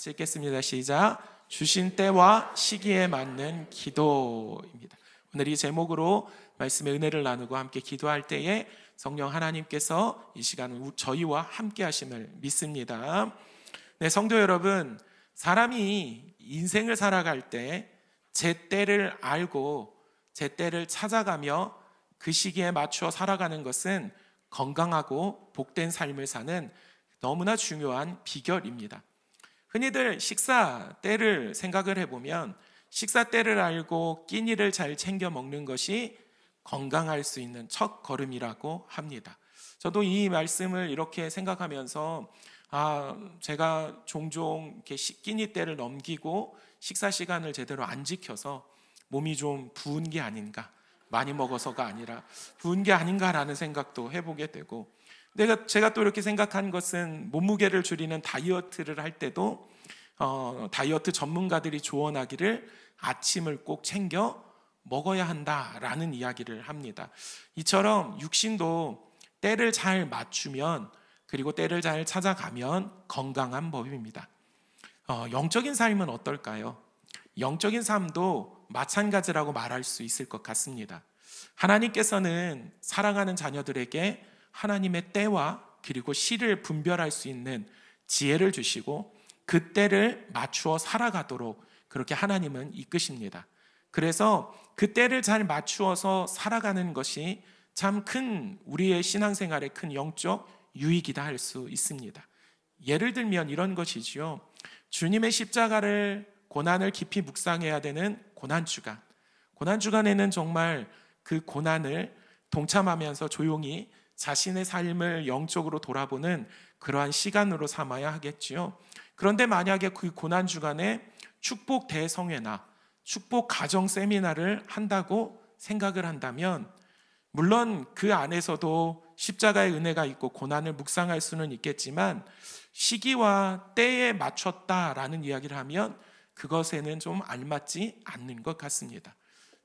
같이 읽겠습니다. 시작. 주신 때와 시기에 맞는 기도입니다. 오늘 이 제목으로 말씀의 은혜를 나누고 함께 기도할 때에 성령 하나님께서 이 시간 저희와 함께 하심을 믿습니다. 네, 성도 여러분, 사람이 인생을 살아갈 때 제 때를 알고 제 때를 찾아가며 그 시기에 맞추어 살아가는 것은 건강하고 복된 삶을 사는 너무나 중요한 비결입니다. 흔히들 식사 때를 생각을 해보면 식사 때를 알고 끼니를 잘 챙겨 먹는 것이 건강할 수 있는 첫 걸음이라고 합니다. 저도 이 말씀을 이렇게 생각하면서 제가 종종 이렇게 끼니 때를 넘기고 식사 시간을 제대로 안 지켜서 몸이 좀 부은 게 아닌가, 많이 먹어서가 아니라 부은 게 아닌가라는 생각도 해보게 되고, 제가 또 이렇게 생각한 것은 몸무게를 줄이는 다이어트를 할 때도 다이어트 전문가들이 조언하기를 아침을 꼭 챙겨 먹어야 한다라는 이야기를 합니다. 이처럼 육신도 때를 잘 맞추면, 그리고 때를 잘 찾아가면 건강한 법입니다. 영적인 삶은 어떨까요? 영적인 삶도 마찬가지라고 말할 수 있을 것 같습니다. 하나님께서는 사랑하는 자녀들에게 하나님의 때와 그리고 시를 분별할 수 있는 지혜를 주시고 그 때를 맞추어 살아가도록 그렇게 하나님은 이끄십니다. 그래서 그 때를 잘 맞추어서 살아가는 것이 참 큰 우리의 신앙생활의 큰 영적 유익이다 할 수 있습니다. 예를 들면 이런 것이지요. 주님의 십자가를 고난을 깊이 묵상해야 되는 고난주간, 고난주간에는 정말 그 고난을 동참하면서 조용히 자신의 삶을 영적으로 돌아보는 그러한 시간으로 삼아야 하겠지요. 그런데 만약에 그 고난주간에 축복 대성회나 축복 가정 세미나를 한다고 생각을 한다면, 물론 그 안에서도 십자가의 은혜가 있고 고난을 묵상할 수는 있겠지만 시기와 때에 맞췄다라는 이야기를 하면 그것에는 좀 알맞지 않는 것 같습니다.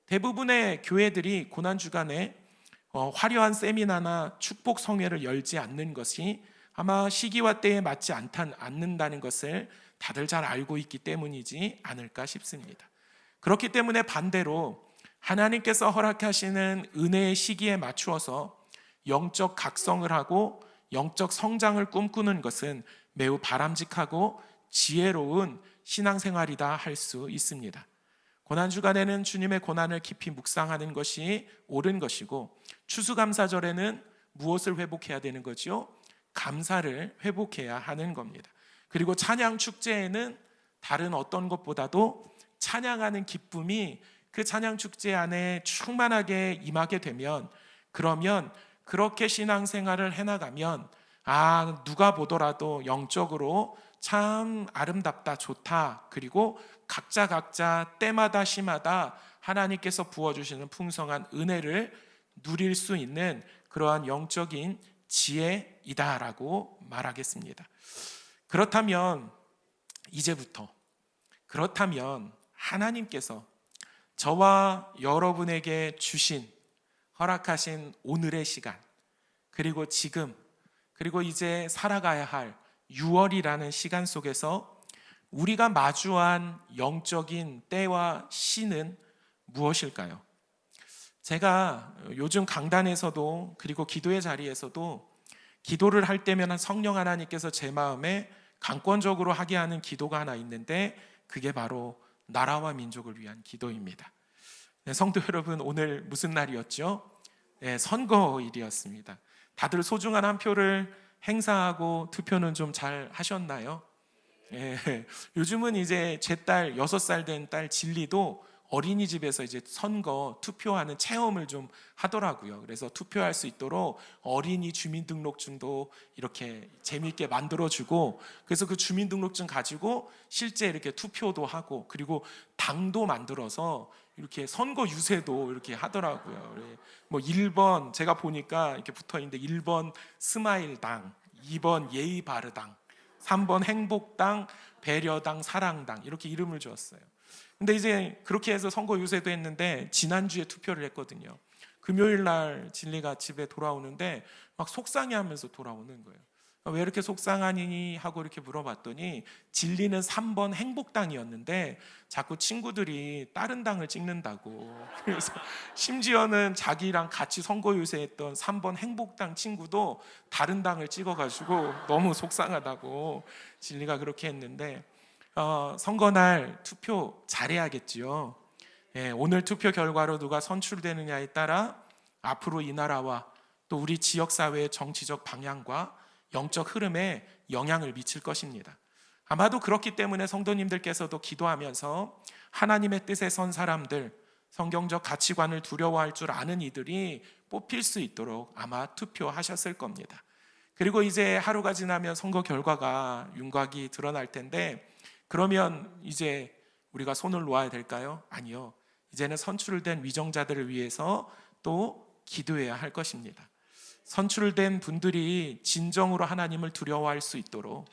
대부분의 교회들이 고난주간에 화려한 세미나나 축복 성회를 열지 않는 것이 아마 시기와 때에 맞지 않는다는 것을 다들 잘 알고 있기 때문이지 않을까 싶습니다. 그렇기 때문에 반대로 하나님께서 허락하시는 은혜의 시기에 맞추어서 영적 각성을 하고 영적 성장을 꿈꾸는 것은 매우 바람직하고 지혜로운 신앙생활이다 할 수 있습니다. 고난주간에는 주님의 고난을 깊이 묵상하는 것이 옳은 것이고, 추수감사절에는 무엇을 회복해야 되는 거지요? 감사를 회복해야 하는 겁니다. 그리고 찬양축제에는 다른 어떤 것보다도 찬양하는 기쁨이 그 찬양축제 안에 충만하게 임하게 되면, 그러면 그렇게 신앙생활을 해나가면 누가 보더라도 영적으로 참 아름답다, 좋다, 그리고 각자 때마다 시마다 하나님께서 부어주시는 풍성한 은혜를 누릴 수 있는 그러한 영적인 지혜이다라고 말하겠습니다. 그렇다면 하나님께서 저와 여러분에게 주신, 허락하신 오늘의 시간, 그리고 지금, 그리고 이제 살아가야 할 6월이라는 시간 속에서 우리가 마주한 영적인 때와 시는 무엇일까요? 제가 요즘 강단에서도 그리고 기도의 자리에서도 기도를 할 때면 성령 하나님께서 제 마음에 강권적으로 하게 하는 기도가 하나 있는데, 그게 바로 나라와 민족을 위한 기도입니다. 네, 성도 여러분, 오늘 무슨 날이었죠? 네, 선거일이었습니다. 다들 소중한 한 표를 행사하고 투표는 좀 잘 하셨나요? 네, 요즘은 이제 제 딸 6살 된 딸 진리도 어린이집에서 이제 선거 투표하는 체험을 좀 하더라고요. 그래서 투표할 수 있도록 어린이 주민등록증도 이렇게 재미있게 만들어주고, 그래서 그 주민등록증 가지고 실제 이렇게 투표도 하고, 그리고 당도 만들어서 이렇게 선거 유세도 이렇게 하더라고요. 뭐 1번 제가 보니까 이렇게 붙어 있는데 1번 스마일당, 2번 예의바르당, 3번 행복당, 배려당, 사랑당, 이렇게 이름을 주었어요. 근데 이제 그렇게 해서 선거 유세도 했는데 지난주에 투표를 했거든요. 금요일 날 진리가 집에 돌아오는데 막 속상해하면서 돌아오는 거예요. 왜 이렇게 속상하니 하고 이렇게 물어봤더니 진리는 3번 행복당이었는데 자꾸 친구들이 다른 당을 찍는다고. 그래서 심지어는 자기랑 같이 선거 유세했던 3번 행복당 친구도 다른 당을 찍어가지고 너무 속상하다고 진리가 그렇게 했는데, 선거날 투표 잘해야겠지요. 오늘 투표 결과로 누가 선출되느냐에 따라 앞으로 이 나라와 또 우리 지역사회의 정치적 방향과 영적 흐름에 영향을 미칠 것입니다. 아마도 그렇기 때문에 성도님들께서도 기도하면서 하나님의 뜻에 선 사람들, 성경적 가치관을 두려워할 줄 아는 이들이 뽑힐 수 있도록 아마 투표하셨을 겁니다. 그리고 이제 하루가 지나면 선거 결과가 윤곽이 드러날 텐데, 그러면 이제 우리가 손을 놓아야 될까요? 아니요. 이제는 선출된 위정자들을 위해서 또 기도해야 할 것입니다. 선출된 분들이 진정으로 하나님을 두려워할 수 있도록,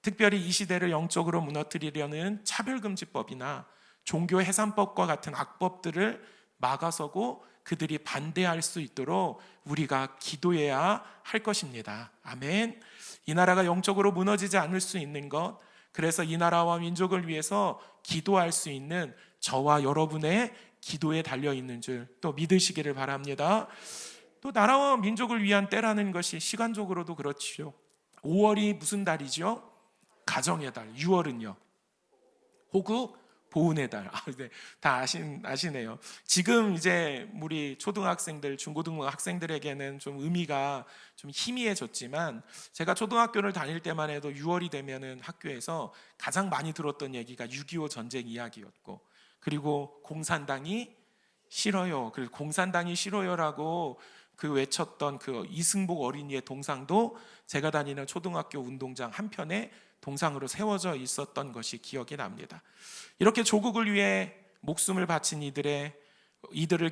특별히 이 시대를 영적으로 무너뜨리려는 차별금지법이나 종교 해산법과 같은 악법들을 막아서고 그들이 반대할 수 있도록 우리가 기도해야 할 것입니다. 아멘. 이 나라가 영적으로 무너지지 않을 수 있는 것, 그래서 이 나라와 민족을 위해서 기도할 수 있는 저와 여러분의 기도에 달려있는 줄 또 믿으시기를 바랍니다. 또 나라와 민족을 위한 때라는 것이 시간적으로도 그렇죠. 5월이 무슨 달이죠? 가정의 달. 6월은요? 호국 보훈의 달. 네, 다 아시네요. 지금 이제 우리 초등학생들, 중고등부 학생들에게는 좀 의미가 좀 희미해졌지만, 제가 초등학교를 다닐 때만 해도 6월이 되면은 학교에서 가장 많이 들었던 얘기가 6.25 전쟁 이야기였고, 그리고 공산당이 싫어요. 그래서 공산당이 싫어요라고 그 외쳤던 그 이승복 어린이의 동상도 제가 다니는 초등학교 운동장 한편에 동상으로 세워져 있었던 것이 기억이 납니다. 이렇게 조국을 위해 목숨을 바친 이들을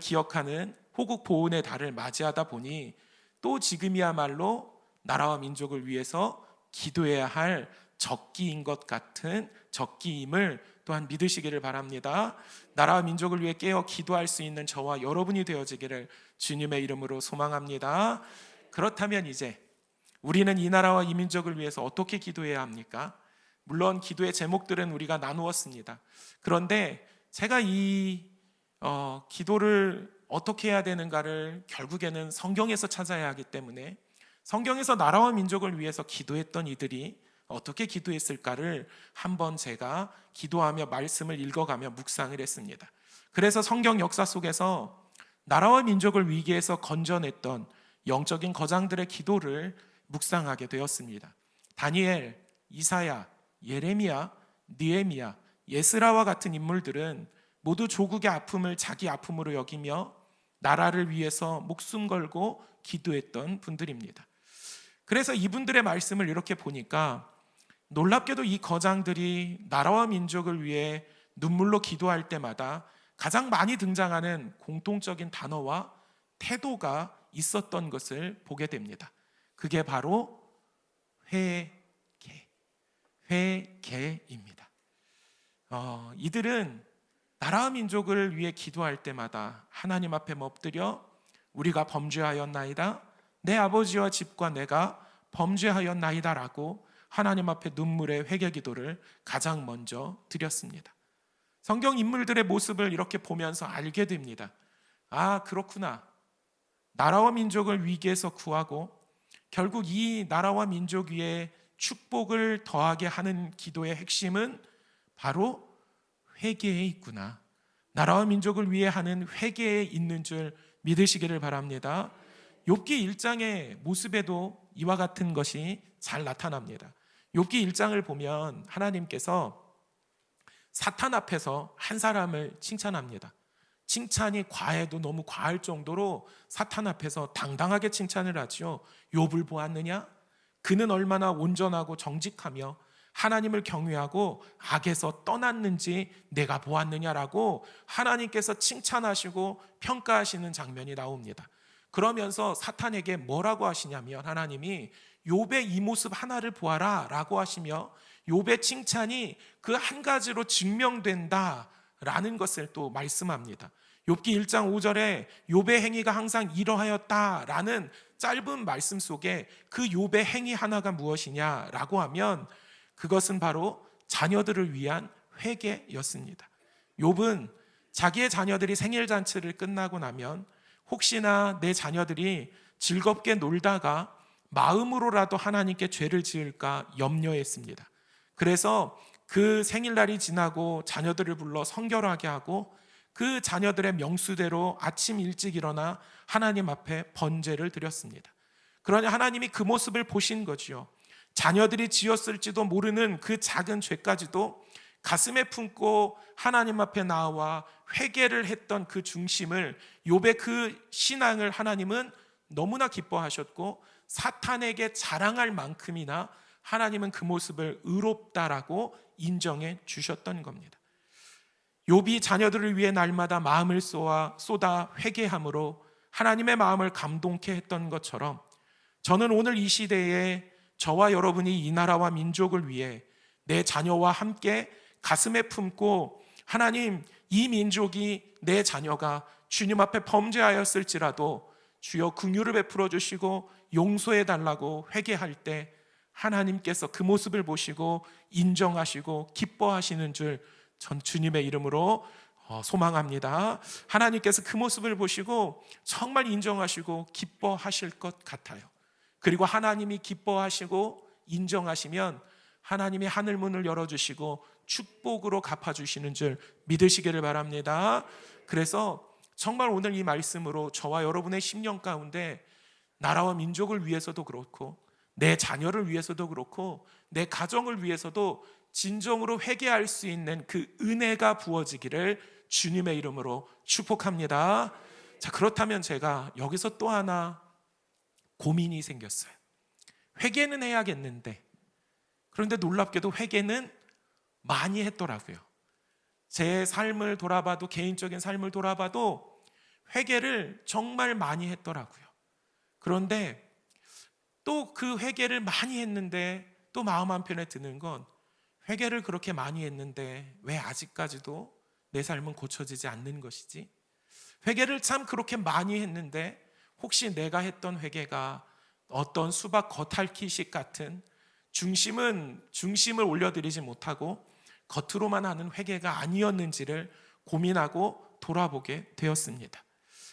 기억하는 호국 보훈의 달을 맞이하다 보니 또 지금이야말로 나라와 민족을 위해서 기도해야 할 적기인 것 같은 적기임을 또한 믿으시기를 바랍니다. 나라와 민족을 위해 깨어 기도할 수 있는 저와 여러분이 되어지기를 주님의 이름으로 소망합니다. 그렇다면 이제 우리는 이 나라와 이 민족을 위해서 어떻게 기도해야 합니까? 물론 기도의 제목들은 우리가 나누었습니다. 그런데 제가 이 기도를 어떻게 해야 되는가를 결국에는 성경에서 찾아야 하기 때문에, 성경에서 나라와 민족을 위해서 기도했던 이들이 어떻게 기도했을까를 한번 제가 기도하며 말씀을 읽어가며 묵상을 했습니다. 그래서 성경 역사 속에서 나라와 민족을 위기에서 건져냈던 영적인 거장들의 기도를 묵상하게 되었습니다. 다니엘, 이사야, 예레미야, 느헤미야, 예스라와 같은 인물들은 모두 조국의 아픔을 자기 아픔으로 여기며 나라를 위해서 목숨 걸고 기도했던 분들입니다. 그래서 이분들의 말씀을 이렇게 보니까 놀랍게도 이 거장들이 나라와 민족을 위해 눈물로 기도할 때마다 가장 많이 등장하는 공통적인 단어와 태도가 있었던 것을 보게 됩니다. 그게 바로 회개입니다. 이들은 나라와 민족을 위해 기도할 때마다 하나님 앞에 엎드려 우리가 범죄하였나이다, 내 아버지와 집과 내가 범죄하였나이다 라고 하나님 앞에 눈물의 회개 기도를 가장 먼저 드렸습니다. 성경 인물들의 모습을 이렇게 보면서 알게 됩니다. 아, 그렇구나. 나라와 민족을 위기에서 구하고 결국 이 나라와 민족 위에 축복을 더하게 하는 기도의 핵심은 바로 회개에 있구나. 나라와 민족을 위해 하는 회개에 있는 줄 믿으시기를 바랍니다. 욥기 1장의 모습에도 이와 같은 것이 잘 나타납니다. 욥기 1장을 보면 하나님께서 사탄 앞에서 한 사람을 칭찬합니다. 칭찬이 과해도 너무 과할 정도로 사탄 앞에서 당당하게 칭찬을 하죠. 욥을 보았느냐? 그는 얼마나 온전하고 정직하며 하나님을 경외하고 악에서 떠났는지 내가 보았느냐라고 하나님께서 칭찬하시고 평가하시는 장면이 나옵니다. 그러면서 사탄에게 뭐라고 하시냐면, 하나님이 욥의 이 모습 하나를 보아라 라고 하시며 욥의 칭찬이 그 한 가지로 증명된다라는 것을 또 말씀합니다. 욥기 1장 5절에 욥의 행위가 항상 이러하였다라는 짧은 말씀 속에 그 욥의 행위 하나가 무엇이냐라고 하면 그것은 바로 자녀들을 위한 회개였습니다. 욥은 자기의 자녀들이 생일 잔치를 끝나고 나면 혹시나 내 자녀들이 즐겁게 놀다가 마음으로라도 하나님께 죄를 지을까 염려했습니다. 그래서 그 생일날이 지나고 자녀들을 불러 성결하게 하고 그 자녀들의 명수대로 아침 일찍 일어나 하나님 앞에 번제를 드렸습니다. 그러니 하나님이 그 모습을 보신 거지요. 자녀들이 지었을지도 모르는 그 작은 죄까지도 가슴에 품고 하나님 앞에 나와 회개를 했던 그 중심을, 욥의 그 신앙을 하나님은 너무나 기뻐하셨고 사탄에게 자랑할 만큼이나 하나님은 그 모습을 의롭다라고 인정해 주셨던 겁니다. 욥이 자녀들을 위해 날마다 마음을 쏟아 회개함으로 하나님의 마음을 감동케 했던 것처럼 저는 오늘 이 시대에 저와 여러분이 이 나라와 민족을 위해 내 자녀와 함께 가슴에 품고 하나님, 이 민족이 내 자녀가 주님 앞에 범죄하였을지라도 주여 긍휼을 베풀어 주시고 용서해 달라고 회개할 때 하나님께서 그 모습을 보시고 인정하시고 기뻐하시는 줄 전 주님의 이름으로 소망합니다. 하나님께서 그 모습을 보시고 정말 인정하시고 기뻐하실 것 같아요. 그리고 하나님이 기뻐하시고 인정하시면 하나님이 하늘문을 열어주시고 축복으로 갚아주시는 줄 믿으시기를 바랍니다. 그래서 정말 오늘 이 말씀으로 저와 여러분의 심령 가운데 나라와 민족을 위해서도 그렇고 내 자녀를 위해서도 그렇고 내 가정을 위해서도 진정으로 회개할 수 있는 그 은혜가 부어지기를 주님의 이름으로 축복합니다. 자, 그렇다면 제가 여기서 또 하나 고민이 생겼어요. 회개는 해야겠는데, 그런데 놀랍게도 회개는 많이 했더라고요. 제 삶을 돌아봐도, 개인적인 삶을 돌아봐도 회개를 정말 많이 했더라고요. 그런데 또 그 회개를 많이 했는데 또 마음 한편에 드는 건, 회개를 그렇게 많이 했는데 왜 아직까지도 내 삶은 고쳐지지 않는 것이지? 회개를 참 그렇게 많이 했는데 혹시 내가 했던 회개가 어떤 수박 겉핥기식 같은 중심을 올려드리지 못하고 겉으로만 하는 회개가 아니었는지를 고민하고 돌아보게 되었습니다.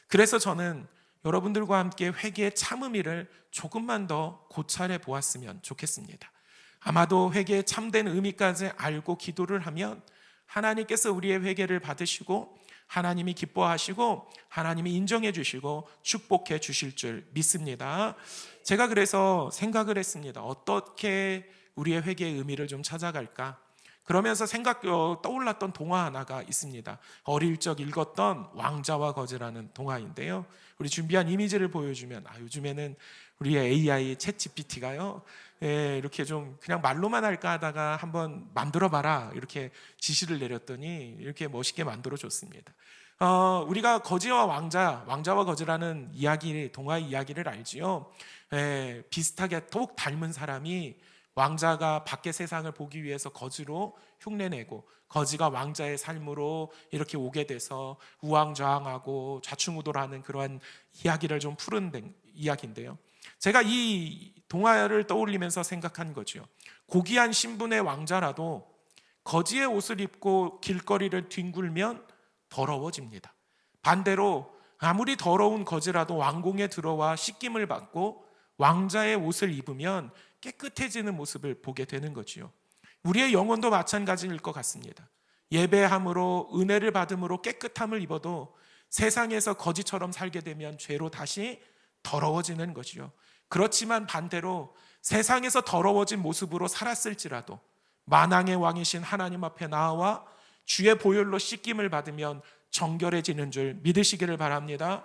그래서 저는 여러분들과 함께 회개의 참음이를 조금만 더 고찰해 보았으면 좋겠습니다. 아마도 회개의 참된 의미까지 알고 기도를 하면 하나님께서 우리의 회개를 받으시고 하나님이 기뻐하시고 하나님이 인정해 주시고 축복해 주실 줄 믿습니다. 제가 그래서 생각을 했습니다. 어떻게 우리의 회개의 의미를 좀 찾아갈까? 그러면서 떠올랐던 동화 하나가 있습니다. 어릴 적 읽었던 왕자와 거지라는 동화인데요. 우리 준비한 이미지를 보여주면, 요즘에는 우리의 AI 챗 GPT가요, 이렇게 좀 그냥 말로만 할까 하다가 한번 만들어봐라 이렇게 지시를 내렸더니 이렇게 멋있게 만들어줬습니다. 우리가 거지와 왕자와 거지라는 이야기, 동화 이야기를 알지요. 비슷하게 더욱 닮은 사람이, 왕자가 밖의 세상을 보기 위해서 거지로 흉내내고 거지가 왕자의 삶으로 이렇게 오게 돼서 우왕좌왕하고 좌충우돌하는 그러한 이야기를 좀 푸른 이야기인데요. 제가 이 동화를 떠올리면서 생각한 거죠. 고귀한 신분의 왕자라도 거지의 옷을 입고 길거리를 뒹굴면 더러워집니다. 반대로 아무리 더러운 거지라도 왕궁에 들어와 씻김을 받고 왕자의 옷을 입으면 깨끗해지는 모습을 보게 되는 거지요. 우리의 영혼도 마찬가지일 것 같습니다. 예배함으로, 은혜를 받음으로 깨끗함을 입어도 세상에서 거지처럼 살게 되면 죄로 다시 더러워지는 거지요. 그렇지만 반대로 세상에서 더러워진 모습으로 살았을지라도 만왕의 왕이신 하나님 앞에 나와 주의 보혈로 씻김을 받으면 정결해지는 줄 믿으시기를 바랍니다.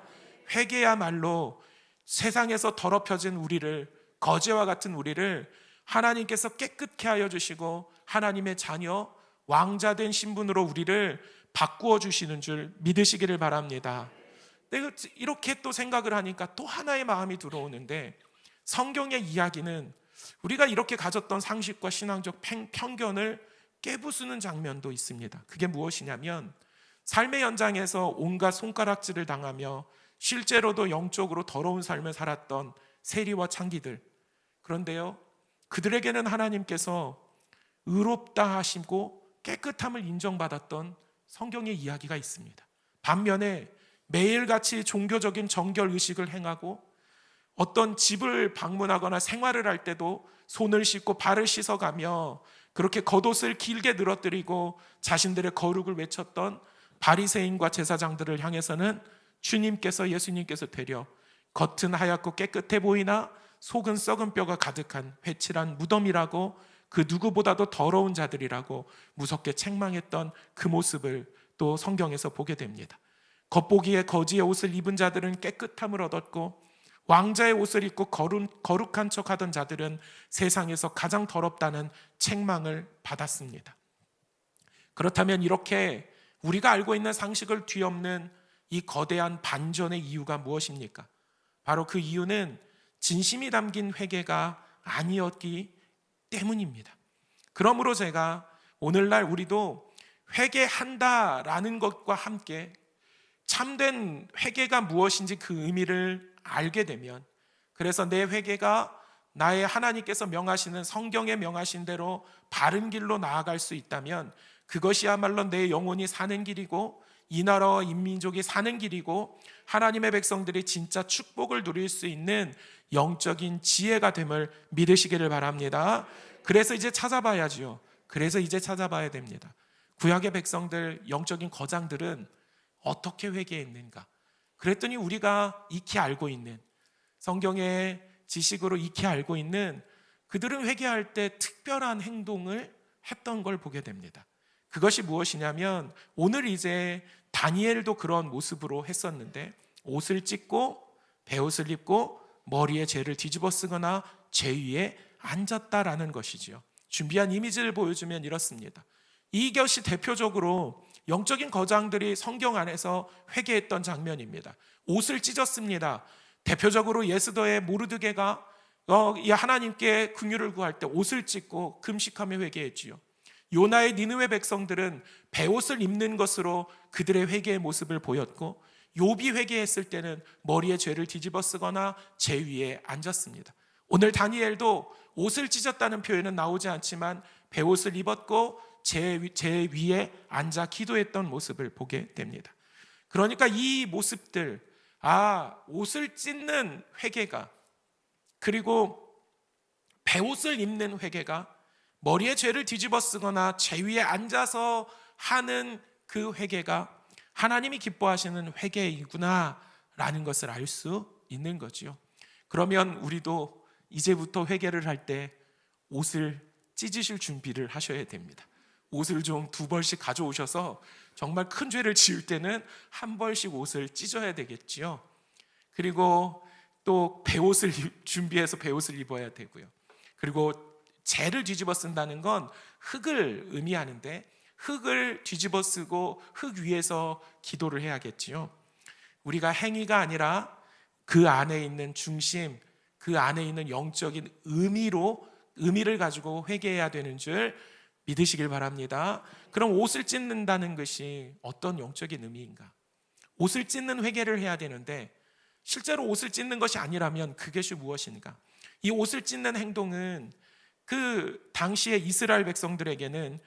회개야말로 세상에서 더럽혀진 우리를, 거지와 같은 우리를 하나님께서 깨끗게 하여 주시고 하나님의 자녀, 왕자된 신분으로 우리를 바꾸어 주시는 줄 믿으시기를 바랍니다. 내가 이렇게 또 생각을 하니까 또 하나의 마음이 들어오는데, 성경의 이야기는 우리가 이렇게 가졌던 상식과 신앙적 편견을 깨부수는 장면도 있습니다. 그게 무엇이냐면, 삶의 현장에서 온갖 손가락질을 당하며 실제로도 영적으로 더러운 삶을 살았던 세리와 창기들. 그런데요, 그들에게는 하나님께서 의롭다 하시고 깨끗함을 인정받았던 성경의 이야기가 있습니다. 반면에 매일같이 종교적인 정결 의식을 행하고 어떤 집을 방문하거나 생활을 할 때도 손을 씻고 발을 씻어가며 그렇게 겉옷을 길게 늘어뜨리고 자신들의 거룩을 외쳤던 바리새인과 제사장들을 향해서는 예수님께서 되려 겉은 하얗고 깨끗해 보이나 속은 썩은 뼈가 가득한 회칠한 무덤이라고, 그 누구보다도 더러운 자들이라고 무섭게 책망했던 그 모습을 또 성경에서 보게 됩니다. 겉보기에 거지의 옷을 입은 자들은 깨끗함을 얻었고 왕자의 옷을 입고 거룩한 척하던 자들은 세상에서 가장 더럽다는 책망을 받았습니다. 그렇다면 이렇게 우리가 알고 있는 상식을 뒤엎는 이 거대한 반전의 이유가 무엇입니까? 바로 그 이유는 진심이 담긴 회개가 아니었기 때문입니다. 그러므로 제가 오늘날 우리도 회개한다라는 것과 함께 참된 회개가 무엇인지 그 의미를 알게 되면, 그래서 내 회개가 나의 하나님께서 명하시는, 성경에 명하신 대로 바른 길로 나아갈 수 있다면 그것이야말로 내 영혼이 사는 길이고 이 나라와 인민족이 사는 길이고 하나님의 백성들이 진짜 축복을 누릴 수 있는 영적인 지혜가 됨을 믿으시기를 바랍니다. 그래서 이제 찾아봐야지요. 그래서 이제 찾아봐야 됩니다. 구약의 백성들, 영적인 거장들은 어떻게 회개했는가? 그랬더니 우리가 익히 알고 있는, 성경의 지식으로 익히 알고 있는, 그들은 회개할 때 특별한 행동을 했던 걸 보게 됩니다. 그것이 무엇이냐면 오늘 이제 다니엘도 그런 모습으로 했었는데, 옷을 찢고 베옷을 입고 머리에 죄를 뒤집어 쓰거나 죄 위에 앉았다라는 것이지요. 준비한 이미지를 보여주면 이렇습니다. 이것이 대표적으로 영적인 거장들이 성경 안에서 회개했던 장면입니다. 옷을 찢었습니다. 대표적으로 예스더의 모르드게가 하나님께 긍휼을 구할 때 옷을 찢고 금식하며 회개했지요. 요나의 니느웨 백성들은 베옷을 입는 것으로 그들의 회개의 모습을 보였고, 욥이 회개했을 때는 머리에 죄를 뒤집어 쓰거나 죄 위에 앉았습니다. 오늘 다니엘도 옷을 찢었다는 표현은 나오지 않지만 베옷을 입었고 제 위에 앉아 기도했던 모습을 보게 됩니다. 그러니까 이 모습들, 옷을 찢는 회개가, 그리고 베옷을 입는 회개가, 머리에 죄를 뒤집어 쓰거나 죄 위에 앉아서 하는 그 회개가 하나님이 기뻐하시는 회개이구나 라는 것을 알 수 있는 거지요. 그러면 우리도 이제부터 회개를 할 때 옷을 찢으실 준비를 하셔야 됩니다. 옷을 좀 2벌씩 가져오셔서 정말 큰 죄를 지을 때는 1벌씩 옷을 찢어야 되겠지요. 그리고 또 베옷을 준비해서 베옷을 입어야 되고요. 그리고 재를 뒤집어 쓴다는 건 흙을 의미하는데, 흙을 뒤집어 쓰고 흙 위에서 기도를 해야겠지요. 우리가 행위가 아니라 그 안에 있는 중심, 그 안에 있는 영적인 의미를 가지고 회개해야 되는 줄 믿으시길 바랍니다. 그럼 옷을 찢는다는 것이 어떤 영적인 의미인가? 옷을 찢는 회개를 해야 되는데 실제로 옷을 찢는 것이 아니라면 그것이 무엇인가? 이 옷을 찢는 행동은 그 당시의 이스라엘 백성들에게는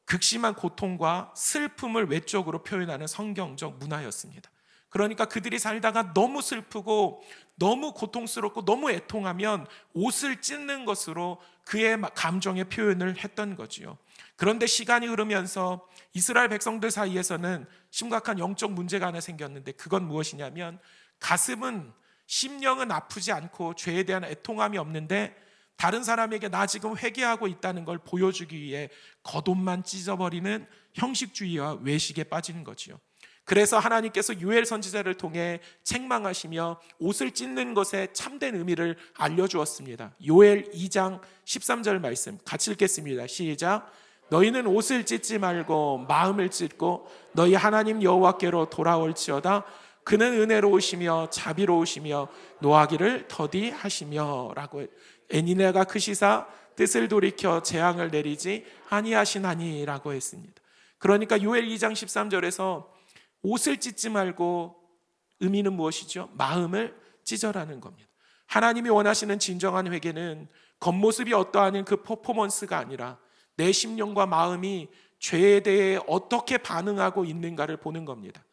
극심한 고통과 슬픔을 외적으로 표현하는 성경적 문화였습니다. 그러니까 그들이 살다가 너무 슬프고 너무 고통스럽고 너무 애통하면 옷을 찢는 것으로 그의 감정의 표현을 했던 거지요. 그런데 시간이 흐르면서 이스라엘 백성들 사이에서는 심각한 영적 문제가 하나 생겼는데, 그건 무엇이냐면 가슴은, 심령은 아프지 않고 죄에 대한 애통함이 없는데 다른 사람에게 나 지금 회개하고 있다는 걸 보여주기 위해 겉옷만 찢어버리는 형식주의와 외식에 빠지는 거지요. 그래서 하나님께서 요엘 선지자를 통해 책망하시며 옷을 찢는 것의 참된 의미를 알려주었습니다. 요엘 2장 13절 말씀 같이 읽겠습니다. 시작. 너희는 옷을 찢지 말고 마음을 찢고 너희 하나님 여호와께로 돌아올지어다. 그는 은혜로우시며 자비로우시며 노하기를 더디하시며 라고, 애니네가 크시사 뜻을 돌이켜 재앙을 내리지 아니하시나니 라고 했습니다. 그러니까 요엘 2장 13절에서 옷을 찢지 말고 의미는 무엇이죠? 마음을 찢어라는 겁니다. 하나님이 원하시는 진정한 회개는 겉모습이 어떠한 그 퍼포먼스가 아니라 내 심령과 마음이 죄에 대해 어떻게 반응하고 있는가를 보는 겁니다.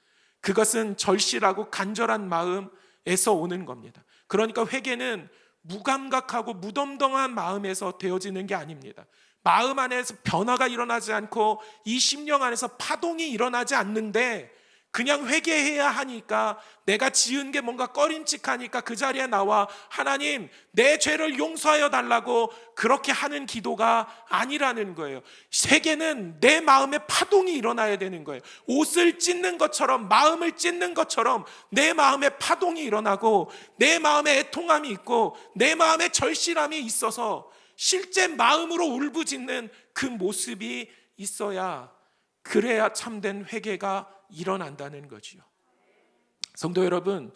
그것은 절실하고 간절한 마음에서 오는 겁니다. 그러니까 회개는 무감각하고 무덤덤한 마음에서 되어지는 게 아닙니다. 마음 안에서 변화가 일어나지 않고 이 심령 안에서 파동이 일어나지 않는데 그냥 회개해야 하니까 내가 지은 게 뭔가 꺼림칙하니까 그 자리에 나와 하나님 내 죄를 용서하여 달라고 그렇게 하는 기도가 아니라는 거예요. 회개는 내 마음에 파동이 일어나야 되는 거예요. 옷을 찢는 것처럼, 마음을 찢는 것처럼 내 마음에 파동이 일어나고 내 마음에 애통함이 있고 내 마음에 절실함이 있어서 실제 마음으로 울부짖는 그 모습이 있어야, 그래야 참된 회개가 일어난다는 거지요. 성도 여러분,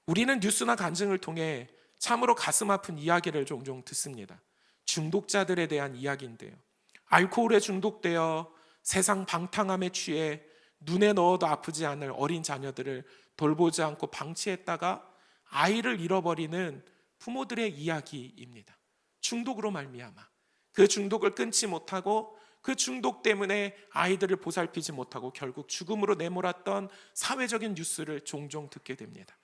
우리는 뉴스나 간증을 통해 참으로 가슴 아픈 이야기를 종종 듣습니다. 중독자들에 대한 이야기인데요. 알코올에 중독되어 세상 방탕함에 취해 눈에 넣어도 아프지 않을 어린 자녀들을 돌보지 않고 방치했다가 아이를 잃어버리는 부모들의 이야기입니다. 중독으로 말미암아 그 중독을 끊지 못하고 그 중독 때문에 아이들을 보살피지 못하고 결국 죽음으로 내몰았던 사회적인 뉴스를 종종 듣게 됩니다.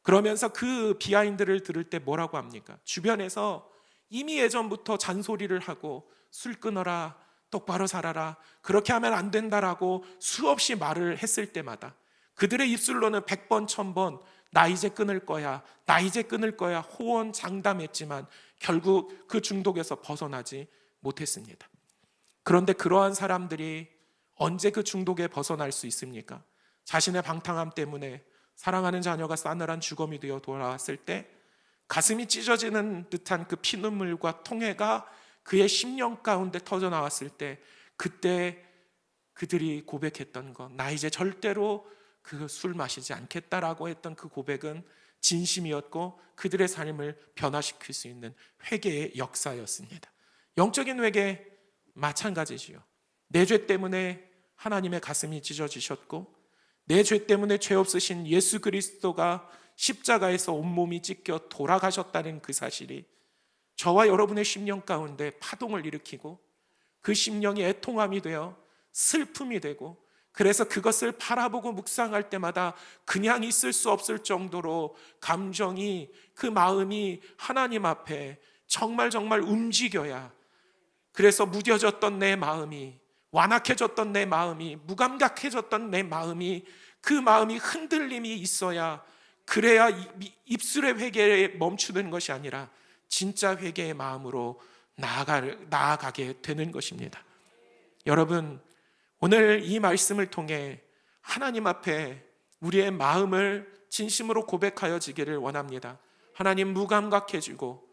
그러면서 그 비하인드를 들을 때 뭐라고 합니까? 주변에서 이미 예전부터 잔소리를 하고 술 끊어라, 똑바로 살아라, 그렇게 하면 안 된다라고 수없이 말을 했을 때마다 그들의 입술로는 100번, 1000번 나 이제 끊을 거야, 나 이제 끊을 거야 호언장담했지만 결국 그 중독에서 벗어나지 못했습니다. 그런데 그러한 사람들이 언제 그 중독에 벗어날 수 있습니까? 자신의 방탕함 때문에 사랑하는 자녀가 싸늘한 주검이 되어 돌아왔을 때 가슴이 찢어지는 듯한 그 피눈물과 통해가 그의 심령 가운데 터져 나왔을 때, 그때 그들이 고백했던 것, 나 이제 절대로 그 술 마시지 않겠다라고 했던 그 고백은 진심이었고 그들의 삶을 변화시킬 수 있는 회개의 역사였습니다. 영적인 회개 마찬가지지요. 내 죄 때문에 하나님의 가슴이 찢어지셨고 내 죄 때문에 죄 없으신 예수 그리스도가 십자가에서 온몸이 찢겨 돌아가셨다는 그 사실이 저와 여러분의 심령 가운데 파동을 일으키고 그 심령이 애통함이 되어 슬픔이 되고, 그래서 그것을 바라보고 묵상할 때마다 그냥 있을 수 없을 정도로 감정이, 그 마음이 하나님 앞에 정말 움직여야, 그래서 무뎌졌던 내 마음이, 완악해졌던 내 마음이, 무감각해졌던 내 마음이, 그 마음이 흔들림이 있어야, 그래야 입술의 회개에 멈추는 것이 아니라 진짜 회개의 마음으로 나아가게 되는 것입니다. 여러분, 오늘 이 말씀을 통해 하나님 앞에 우리의 마음을 진심으로 고백하여지기를 원합니다. 하나님, 무감각해지고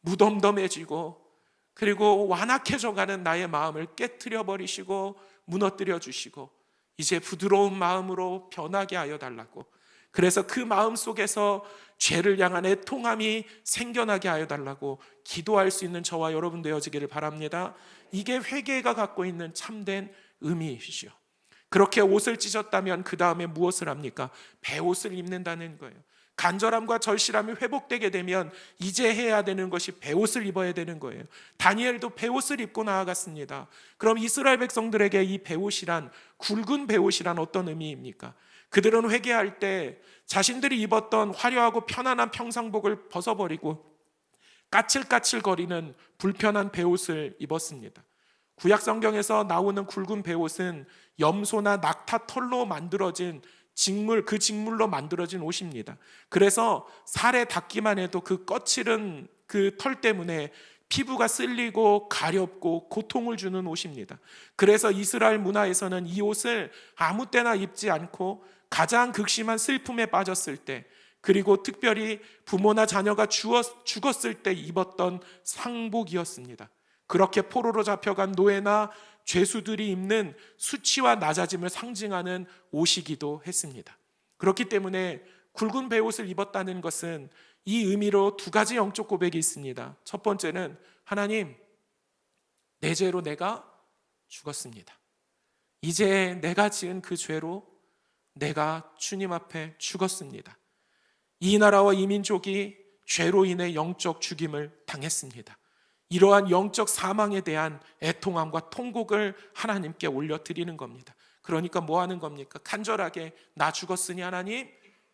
무덤덤해지고 그리고 완악해져가는 나의 마음을 깨트려 버리시고 무너뜨려 주시고 이제 부드러운 마음으로 변하게 하여 달라고, 그래서 그 마음 속에서 죄를 향한 애통함이 생겨나게 하여 달라고 기도할 수 있는 저와 여러분 되어지기를 바랍니다. 이게 회개가 갖고 있는 참된 의미이시죠. 그렇게 옷을 찢었다면 그 다음에 무엇을 합니까? 베옷을 입는다는 거예요. 간절함과 절실함이 회복되게 되면 이제 해야 되는 것이 베옷을 입어야 되는 거예요. 다니엘도 베옷을 입고 나아갔습니다. 그럼 이스라엘 백성들에게 이 베옷이란, 굵은 베옷이란 어떤 의미입니까? 그들은 회개할 때 자신들이 입었던 화려하고 편안한 평상복을 벗어버리고 까칠까칠거리는 불편한 베옷을 입었습니다. 구약 성경에서 나오는 굵은 베옷은 염소나 낙타 털로 만들어진 그 직물로 만들어진 옷입니다. 그래서 살에 닿기만 해도 그 거칠은 그 털 때문에 피부가 쓸리고 가렵고 고통을 주는 옷입니다. 그래서 이스라엘 문화에서는 이 옷을 아무 때나 입지 않고 가장 극심한 슬픔에 빠졌을 때, 그리고 특별히 부모나 자녀가 죽었을 때 입었던 상복이었습니다. 그렇게 포로로 잡혀간 노예나 죄수들이 입는 수치와 낮아짐을 상징하는 옷이기도 했습니다. 그렇기 때문에 굵은 베옷을 입었다는 것은 이 의미로 두 가지 영적 고백이 있습니다. 첫 번째는, 하나님, 내 죄로 내가 죽었습니다. 이제 내가 지은 그 죄로 내가 주님 앞에 죽었습니다. 이 나라와 이 민족이 죄로 인해 영적 죽임을 당했습니다. 이러한 영적 사망에 대한 애통함과 통곡을 하나님께 올려드리는 겁니다. 그러니까 뭐 하는 겁니까? 간절하게 나 죽었으니 하나님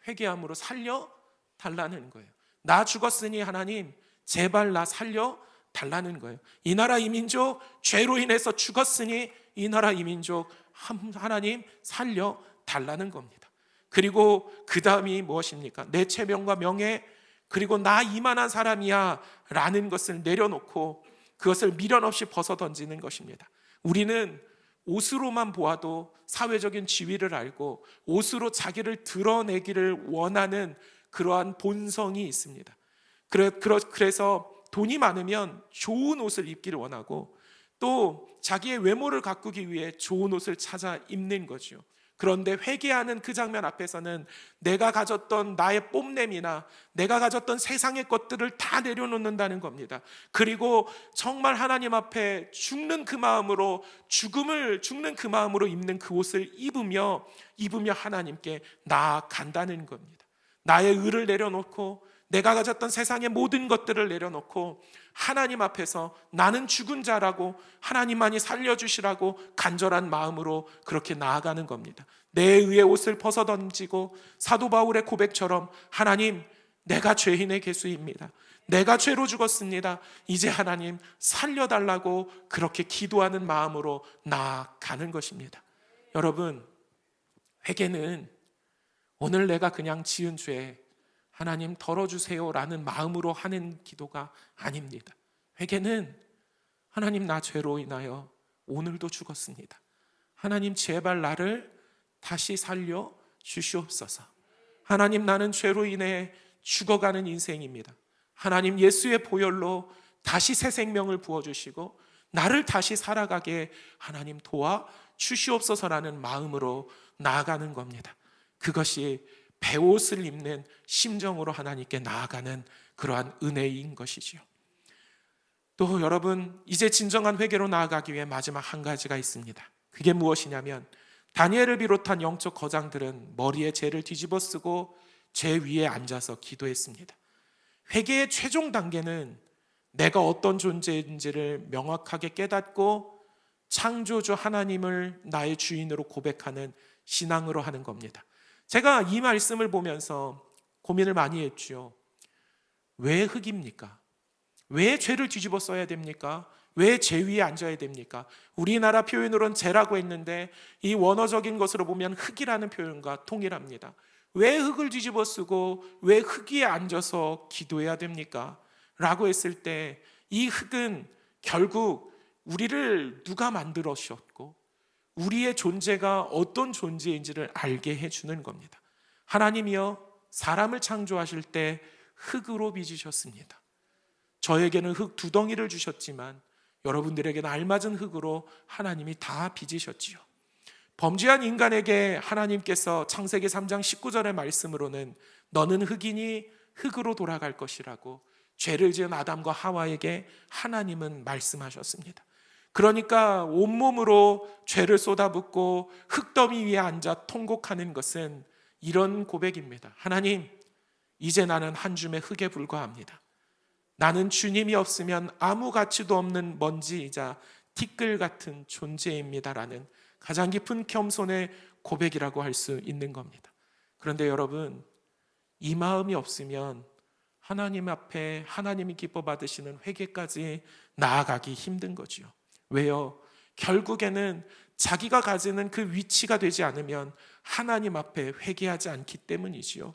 회개함으로 살려 달라는 거예요. 나 죽었으니 하나님 제발 나 살려 달라는 거예요. 이 나라 이 민족 죄로 인해서 죽었으니 이 나라 이 민족 하나님 살려 달라는 겁니다. 그리고 그 다음이 무엇입니까? 내 체면과 명예 그리고 나 이만한 사람이야 라는 것을 내려놓고 그것을 미련 없이 벗어던지는 것입니다. 우리는 옷으로만 보아도 사회적인 지위를 알고 옷으로 자기를 드러내기를 원하는 그러한 본성이 있습니다. 그래서 돈이 많으면 좋은 옷을 입기를 원하고 또 자기의 외모를 가꾸기 위해 좋은 옷을 찾아 입는 거죠. 그런데 회개하는 그 장면 앞에서는 내가 가졌던 나의 뽐냄이나 내가 가졌던 세상의 것들을 다 내려놓는다는 겁니다. 그리고 정말 하나님 앞에 죽는 그 마음으로 죽는 그 마음으로 입는 그 옷을 입으며 하나님께 나아간다는 겁니다. 나의 의를 내려놓고 내가 가졌던 세상의 모든 것들을 내려놓고 하나님 앞에서 나는 죽은 자라고 하나님만이 살려주시라고 간절한 마음으로 그렇게 나아가는 겁니다. 내 의의 옷을 벗어던지고 사도 바울의 고백처럼 하나님 내가 죄인의 개수입니다. 내가 죄로 죽었습니다. 이제 하나님 살려달라고 그렇게 기도하는 마음으로 나아가는 것입니다. 여러분, 회개는 오늘 내가 그냥 지은 죄 하나님 덜어주세요 라는 마음으로 하는 기도가 아닙니다. 회개는 하나님 나 죄로 인하여 오늘도 죽었습니다. 하나님 제발 나를 다시 살려 주시옵소서. 하나님 나는 죄로 인해 죽어가는 인생입니다. 하나님 예수의 보혈로 다시 새 생명을 부어주시고 나를 다시 살아가게 하나님 도와 주시옵소서라는 마음으로 나아가는 겁니다. 그것이 배옷을 입는 심정으로 하나님께 나아가는 그러한 은혜인 것이지요. 또 여러분, 이제 진정한 회개로 나아가기 위해 마지막 한 가지가 있습니다. 그게 무엇이냐면 다니엘을 비롯한 영적 거장들은 머리에 죄를 뒤집어 쓰고 죄 위에 앉아서 기도했습니다. 회개의 최종 단계는 내가 어떤 존재인지를 명확하게 깨닫고 창조주 하나님을 나의 주인으로 고백하는 신앙으로 하는 겁니다. 제가 이 말씀을 보면서 고민을 많이 했죠. 왜 흙입니까? 왜 죄를 뒤집어 써야 됩니까? 왜 죄 위에 앉아야 됩니까? 우리나라 표현으로는 죄라고 했는데 이 원어적인 것으로 보면 흙이라는 표현과 동일합니다. 왜 흙을 뒤집어 쓰고 왜 흙 위에 앉아서 기도해야 됩니까? 라고 했을 때 이 흙은 결국 우리를 누가 만들어주셨고 우리의 존재가 어떤 존재인지를 알게 해주는 겁니다. 하나님이여 사람을 창조하실 때 흙으로 빚으셨습니다. 저에게는 흙 두 덩이를 주셨지만 여러분들에게는 알맞은 흙으로 하나님이 다 빚으셨지요. 범죄한 인간에게 하나님께서 창세기 3장 19절의 말씀으로는 너는 흙이니 흙으로 돌아갈 것이라고 죄를 지은 아담과 하와에게 하나님은 말씀하셨습니다. 그러니까 온몸으로 죄를 쏟아붓고 흙더미 위에 앉아 통곡하는 것은 이런 고백입니다. 하나님, 이제 나는 한 줌의 흙에 불과합니다. 나는 주님이 없으면 아무 가치도 없는 먼지이자 티끌 같은 존재입니다라는 가장 깊은 겸손의 고백이라고 할 수 있는 겁니다. 그런데 여러분, 이 마음이 없으면 하나님 앞에 하나님이 기뻐 받으시는 회개까지 나아가기 힘든 거지요. 왜요? 결국에는 자기가 가지는 그 위치가 되지 않으면 하나님 앞에 회개하지 않기 때문이지요.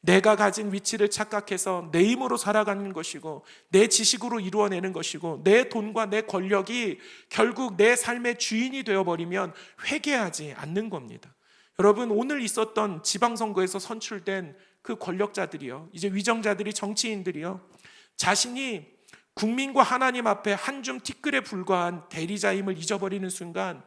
내가 가진 위치를 착각해서 내 힘으로 살아가는 것이고 내 지식으로 이루어내는 것이고 내 돈과 내 권력이 결국 내 삶의 주인이 되어버리면 회개하지 않는 겁니다. 여러분, 오늘 있었던 지방선거에서 선출된 그 권력자들이요, 이제 위정자들이, 정치인들이요, 자신이 국민과 하나님 앞에 한 줌 티끌에 불과한 대리자임을 잊어버리는 순간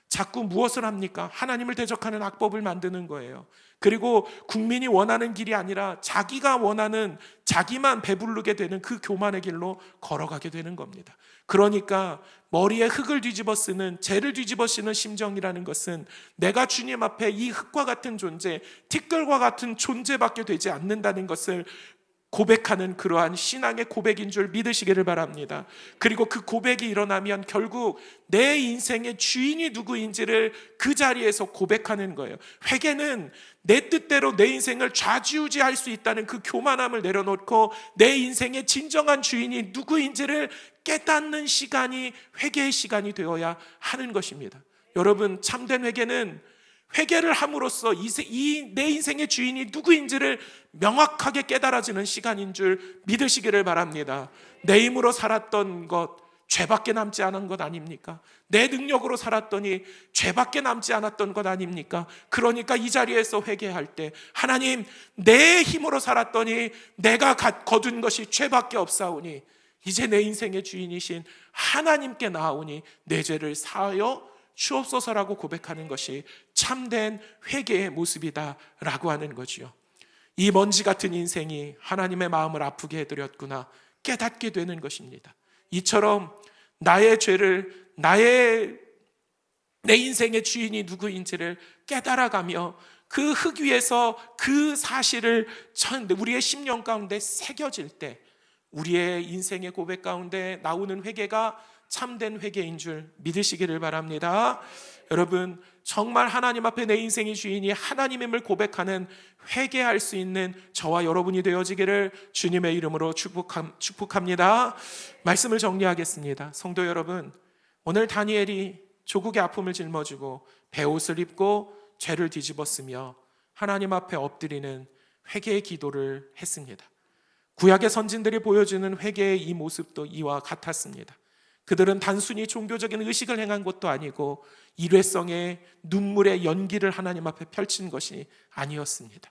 자꾸 무엇을 합니까? 하나님을 대적하는 악법을 만드는 거예요. 그리고 국민이 원하는 길이 아니라 자기가 원하는, 자기만 배부르게 되는 그 교만의 길로 걸어가게 되는 겁니다. 그러니까 머리에 흙을 뒤집어 쓰는, 죄를 뒤집어 쓰는 심정이라는 것은 내가 주님 앞에 이 흙과 같은 존재, 티끌과 같은 존재밖에 되지 않는다는 것을 고백하는 그러한 신앙의 고백인 줄 믿으시기를 바랍니다. 그리고 그 고백이 일어나면 결국 내 인생의 주인이 누구인지를 그 자리에서 고백하는 거예요. 회개는 내 뜻대로 내 인생을 좌지우지할 수 있다는 그 교만함을 내려놓고 내 인생의 진정한 주인이 누구인지를 깨닫는 시간이 회개의 시간이 되어야 하는 것입니다. 여러분, 참된 회개는 회개를 함으로써 내 인생의 주인이 누구인지를 명확하게 깨달아지는 시간인 줄 믿으시기를 바랍니다. 내 힘으로 살았던 것, 죄밖에 남지 않은 것 아닙니까? 내 능력으로 살았더니 죄밖에 남지 않았던 것 아닙니까? 그러니까 이 자리에서 회개할 때 하나님, 내 힘으로 살았더니 내가 거둔 것이 죄밖에 없사오니 이제 내 인생의 주인이신 하나님께 나아오니 내 죄를 사하여 주옵소서라고 고백하는 것이 참된 회개의 모습이다라고 하는 거지요. 이 먼지 같은 인생이 하나님의 마음을 아프게 해드렸구나 깨닫게 되는 것입니다. 이처럼 나의 죄를, 내 인생의 주인이 누구인지를 깨달아가며 그 흙 위에서 그 사실을 우리의 심령 가운데 새겨질 때 우리의 인생의 고백 가운데 나오는 회개가 참된 회개인 줄 믿으시기를 바랍니다. 여러분, 정말 하나님 앞에 내 인생의 주인이 하나님임을 고백하는 회개할 수 있는 저와 여러분이 되어지기를 주님의 이름으로 축복합니다. 말씀을 정리하겠습니다. 성도 여러분, 오늘 다니엘이 조국의 아픔을 짊어지고 베옷을 입고 죄를 뒤집었으며 하나님 앞에 엎드리는 회개의 기도를 했습니다. 구약의 선진들이 보여주는 회개의 이 모습도 이와 같았습니다. 그들은 단순히 종교적인 의식을 행한 것도 아니고 일회성의 눈물의 연기를 하나님 앞에 펼친 것이 아니었습니다.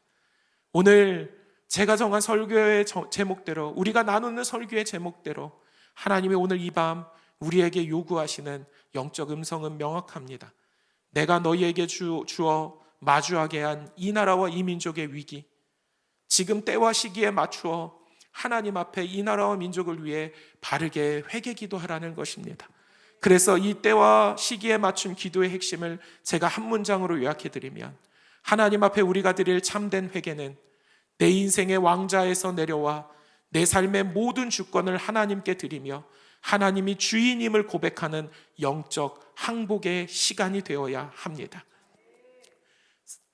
오늘 제가 정한 설교의 제목대로, 우리가 나누는 설교의 제목대로 하나님이 오늘 이 밤 우리에게 요구하시는 영적 음성은 명확합니다. 내가 너희에게 주어 마주하게 한 이 나라와 이 민족의 위기, 지금 때와 시기에 맞추어 하나님 앞에 이 나라와 민족을 위해 바르게 회개 기도하라는 것입니다. 그래서 이 때와 시기에 맞춘 기도의 핵심을 제가 한 문장으로 요약해드리면, 하나님 앞에 우리가 드릴 참된 회개는 내 인생의 왕좌에서 내려와 내 삶의 모든 주권을 하나님께 드리며 하나님이 주인임을 고백하는 영적 항복의 시간이 되어야 합니다.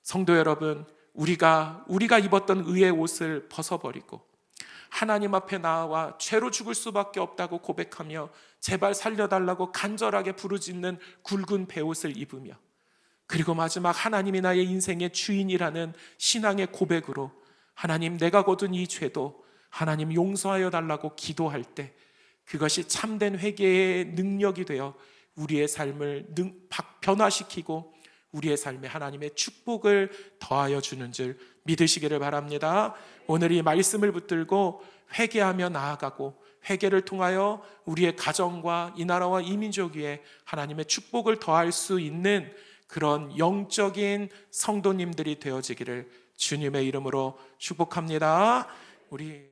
성도 여러분, 우리가 입었던 의의 옷을 벗어버리고 하나님 앞에 나와 죄로 죽을 수밖에 없다고 고백하며 제발 살려달라고 간절하게 부르짖는 굵은 베옷을 입으며, 그리고 마지막 하나님이 나의 인생의 주인이라는 신앙의 고백으로 하나님, 내가 거둔 이 죄도 하나님 용서하여 달라고 기도할 때 그것이 참된 회개의 능력이 되어 우리의 삶을 변화시키고 우리의 삶에 하나님의 축복을 더하여 주는 줄 믿으시기를 바랍니다. 오늘 이 말씀을 붙들고 회개하며 나아가고 회개를 통하여 우리의 가정과 이 나라와 이 민족 위에 하나님의 축복을 더할 수 있는 그런 영적인 성도님들이 되어지기를 주님의 이름으로 축복합니다. 우리